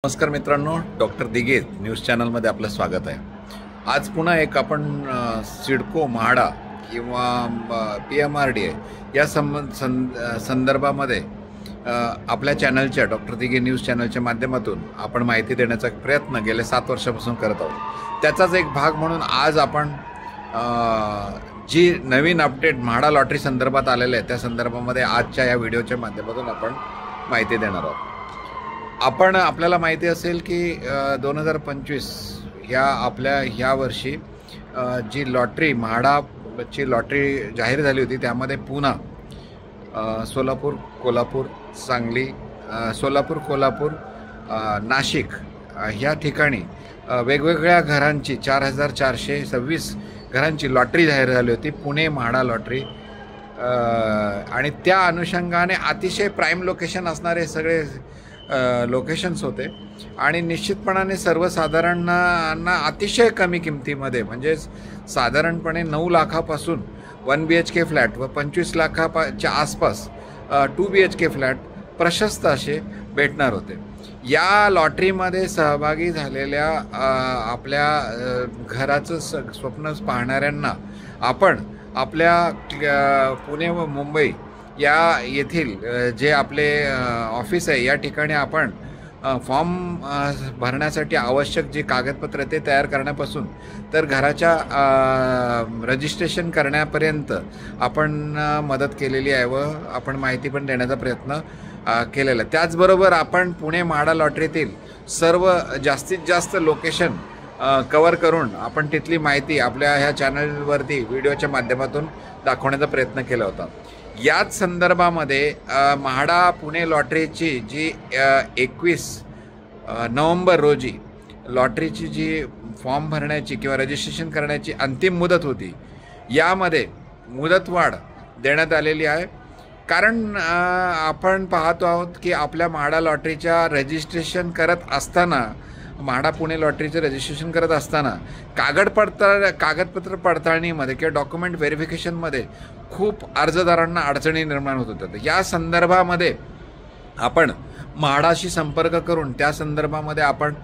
नमस्कार मित्रांनो, doctor Dighe news चॅनलमध्ये आपलं स्वागत आहे। आज पुन्हा एक आपण सिडको म्हाडा किंवा PMRDA या संदर्भामध्ये आपल्या चॅनलच्या डॉक्टर दिघे न्यूज चॅनलच्या माध्यमातून आपण माहिती देण्याचा प्रयत्न गेले 7 वर्षापासून करत आहोत। त्याचाच एक भाग म्हणून आज आपण जी नवीन अपडेट म्हाडा लॉटरी संदर्भात आलेले आहे त्या संदर्भामध्ये आजच्या या व्हिडिओच्या माध्यमातून आपण माहिती देणार आहोत। आपल्याला माहिती असेल की 2025 ह्या वर्षी जी लॉटरी म्हाडाची लॉटरी जाहीर झाली होती त्यामध्ये पुणे, सोलापूर, कोल्हापूर, सांगली, सोलापूर, कोल्हापूर, नाशिक ह्या ठिकाणी वेगवेगळ्या घरांची 4426 घरांची लॉटरी जाहीर झाली होती, पुणे म्हाडा लॉटरी। आणि त्या अनुषंगाने अतिशय प्राईम लोकेशन असणारे सगळे लोकेशन्स होते आणि निश्चितपणाने सर्वसाधारणांना अतिशय कमी किमतीमध्ये म्हणजे साधारणपणे 9 लाखापासून 1 BHK फ्लॅट व 25 लाखाच्या आसपास 2 BHK फ्लॅट प्रशस्त असे भेटणार होते। या लॉटरीमध्ये सहभागी झालेल्या आपल्या घराचं स्वप्न पाहणाऱ्यांना आपण आपल्या पुणे व मुंबई येथील जे आपले ऑफिस आहे या ठिकाणी आपण फॉर्म भरण्यासाठी आवश्यक जे कागदपत्र ते तयार करण्यापासून तर घराच्या रजिस्ट्रेशन करण्यापर्यंत आपण मदत केलेली आहे व आपण माहिती पण देण्याचा प्रयत्न केलेला आहे। त्याचबरोबर आपण पुणे म्हाडा लॉटरीतील सर्व जास्तीत जास्त लोकेशन कवर करून आपण तिथली माहिती आपल्या ह्या चॅनलवरती व्हिडिओच्या माध्यमातून दाखवण्याचा प्रयत्न केला होता। याच संदर्भामध्ये म्हाडा पुणे लॉटरीची जी 21 नोव्हेंबर रोजी लॉटरीची जी फॉर्म भरण्याची किंवा रजिस्ट्रेशन करण्याची अंतिम मुदत होती, यामध्ये मुदतवाढ देण्यात आलेली आहे। कारण आपण पाहतो आहोत की आपल्या म्हाडा लॉटरीच्या रजिस्ट्रेशन करत असताना म्हाडा पुणे लॉटरीचं रजिस्ट्रेशन करत असताना कागदपत्र पडताळणीमध्ये किंवा डॉक्युमेंट व्हेरिफिकेशनमध्ये खूप अर्जदारांना अडचणी निर्माण होत होत्या। या संदर्भामध्ये आपण म्हाडाशी संपर्क करून त्या संदर्भामध्ये आपण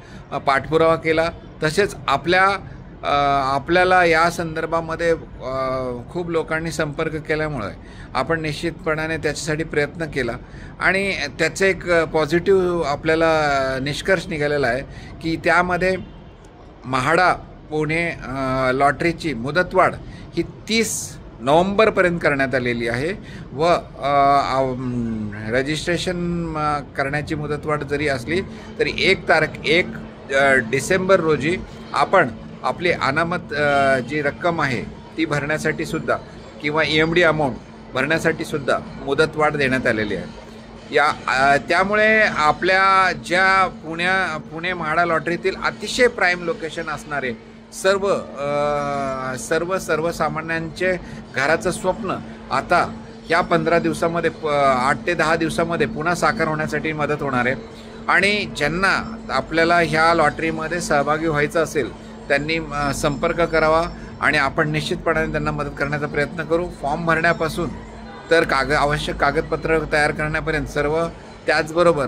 पाठपुरावा केला। तसेच आपल्याला या संदर्भामध्ये खूप लोकांनी संपर्क केल्यामुळे आपण निश्चितपणाने त्याच्यासाठी प्रयत्न केला आणि त्याचे एक पॉझिटिव्ह आपल्याला निष्कर्ष निघालेला आहे की त्यामध्ये म्हाडा पुणे लॉटरीची मुदतवाढ ही 30 नोव्हेंबरपर्यंत करण्यात आलेली आहे व रजिस्ट्रेशन करण्याची मुदतवाढ जरी असली तरी 1 डिसेंबर रोजी आपण आपली अनामत जी रक्कम आहे ती भरण्यासाठी सुद्धा किंवा EMD अमाऊंट भरण्यासाठी सुद्धा मुदतवाढ देण्यात आलेली आहे। त्यामुळे आपल्या ज्या पुणे म्हाडा लॉटरीतील अतिशय प्राईम लोकेशन असणारे सर्वसामान्यांचे घराचं स्वप्न आता या 15 दिवसामध्ये 8 ते 10 दिवसामध्ये पुन्हा साकार होण्यासाठी मदत होणार आहे। आणि ज्यांना आपल्याला ह्या लॉटरीमध्ये सहभागी व्हायचं असेल त्यांनी संपर्क करावा आणि आपण निश्चितपणाने त्यांना मदत करण्याचा प्रयत्न करू। फॉर्म भरण्यापासून तर आवश्यक कागदपत्र तयार करण्यापर्यंत त्याचबरोबर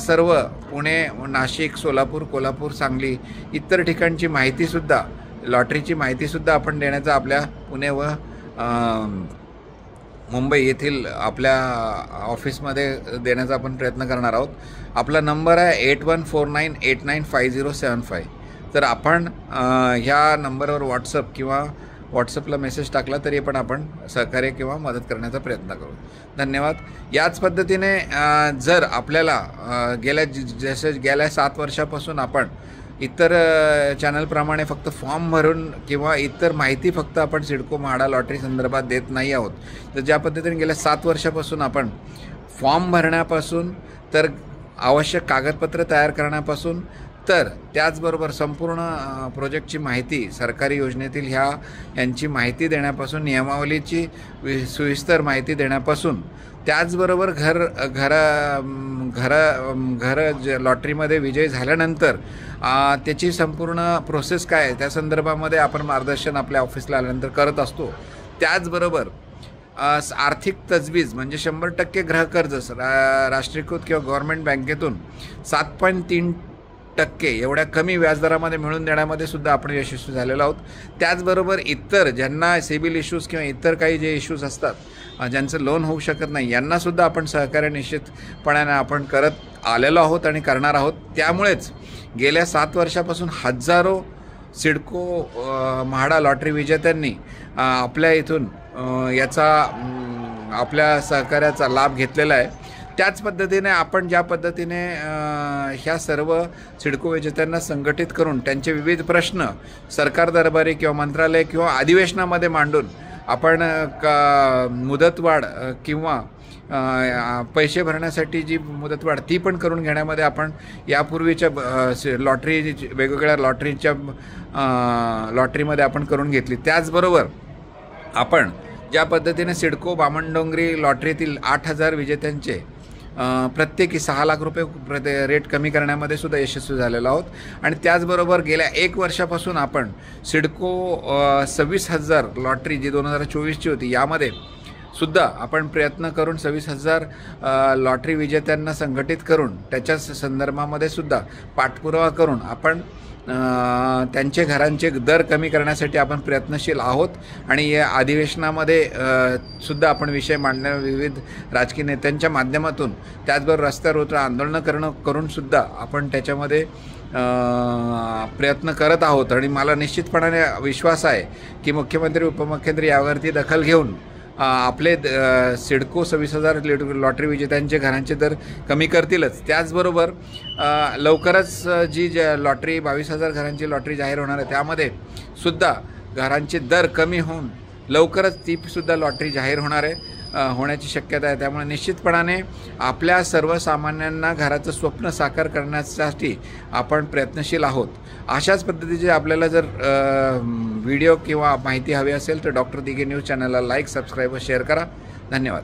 सर्व पुणे, नाशिक, सोलापूर, कोल्हापूर, सांगली इतर ठिकाणची माहितीसुद्धा लॉटरीची माहितीसुद्धा आपण देण्याचा आपल्या पुणे व मुंबई येथील आपल्या ऑफिसमध्ये देण्याचा आपण प्रयत्न करणार आहोत। आपला नंबर आहे 8149895075। तर आपण ह्या नंबरवर व्हॉट्सअपला मेसेज टाकला तरी पण आपण सहकार्य किंवा मदत करण्याचा प्रयत्न करू। धन्यवाद। याच पद्धतीने जर आपल्याला गेल्या 7 वर्षापासून आपण इतर चॅनलप्रमाणे फक्त फॉर्म भरून किंवा इतर माहिती फक्त आपण सिडको म्हाडा लॉटरी संदर्भात देत नाही आहोत, तर ज्या पद्धतीने गेल्या 7 वर्षापासून आपण फॉर्म भरण्यापासून तर आवश्यक कागदपत्र तयार करण्यापासून तर त्याचबरोबर संपूर्ण प्रोजेक्टची माहिती सरकारी योजनेतील यांची माहिती देण्यापासून नियमावलीची सविस्तर माहिती देण्यापासून त्याचबरोबर घर लॉटरीमध्ये विजय झाल्यानंतर त्याची संपूर्ण प्रोसेस काय त्या संदर्भामध्ये आपण मार्गदर्शन आपल्या ऑफिसला आल्यानंतर करत असतो। त्याचबरोबर आर्थिक तजवीज म्हणजे 100% गृहकर्ज राष्ट्रीयकृत किंवा गव्हर्नमेंट बँकेतून 7.3% एवढ्या कमी व्याजदरामध्ये मिळवून देण्यामध्ये सुद्धा आपण यशस्वी झालेलो आहोत. त्याचबरोबर इतर ज्यांना सिबिल इश्यूज किंवा इतर काही जे इश्यूज असतात ज्यांचं लोन होऊ शकत नाही यांनासुद्धा आपण सहकार्य निश्चितपणाने आपण करत आलेलो आहोत आणि करणार आहोत. त्यामुळेच गेल्या 7 वर्षापासून हजारो सिडको म्हाडा लॉटरी विजेत्यांनी आपल्या इथून याचा आपल्या सहकार्याचा लाभ घेतलेला आहे. त्याच पद्धतीने आपण ज्या पद्धतीने ह्या सर्व सिडको विजेत्यांना संघटित करून त्यांचे विविध प्रश्न सरकार दरबारी किंवा मंत्रालय किंवा अधिवेशनामध्ये मांडून आपण मुदतवाढ किंवा पैसे भरण्यासाठी जी मुदतवाढ ती पण करून घेण्यामध्ये आपण यापूर्वीच्या लॉटरी वेगवेगळ्या लॉटरीमध्ये आपण करून घेतली. त्याचबरोबर आपण ज्या पद्धतीने सिडको बामणडोंगरी लॉटरीतील 8,000 विजेत्यांचे प्रत्येकी 6 लाख रुपये रेट कमी करण्यामध्ये सुद्धा यशस्वी झालेलो आहोत. आणि त्याचबरोबर गेल्या 1 वर्षापासून आपण सिडको 26,000 लॉटरी जी 2024ची होती यामध्ये सुद्धा आपण प्रयत्न करून 26,000 लॉटरी विजेत्यांना संघटित करून त्याच्या संदर्भामध्ये सुद्धा पाठपुरावा करून आपण त्यांचे घरांचे दर कमी करण्यासाठी आपण प्रयत्नशील आहोत. आणि या अधिवेशनामध्ये सुद्धा आपण विषय मांडण्या विविध राजकीय नेत्यांच्या माध्यमातून त्याचबरोबर रस्त्यावर आंदोलनं करून सुद्धा आपण त्याच्यामध्ये प्रयत्न करत आहोत. आणि मला निश्चितपणाने विश्वास आहे की मुख्यमंत्री उपमुख्यमंत्री यावरती दखल घेऊन आपले सिडको 26,000 लॉटरी विजेत्यांचे घरांचे दर कमी करतीलच. त्याचबरोबर लवकरच जी लॉटरी 22,000 घरांची लॉटरी जाहीर होणार आहे त्यामध्ये सुद्धा घरांचे दर कमी होऊन लवकरच ती सुद्धा लॉटरी जाहीर होण्याची शक्यता आहे. त्यामुळे निश्चितपणाने आपल्या सर्वसामान्यांना घराचं स्वप्न साकार करण्यासाठी आपण प्रयत्नशील आहोत. अशाच पद्धतीचे आपल्याला जर व्हिडिओ किंवा माहिती हवी असेल तर डॉक्टर दिघे न्यूज चॅनलला लाईक, सबस्क्राईब व शेअर करा. धन्यवाद.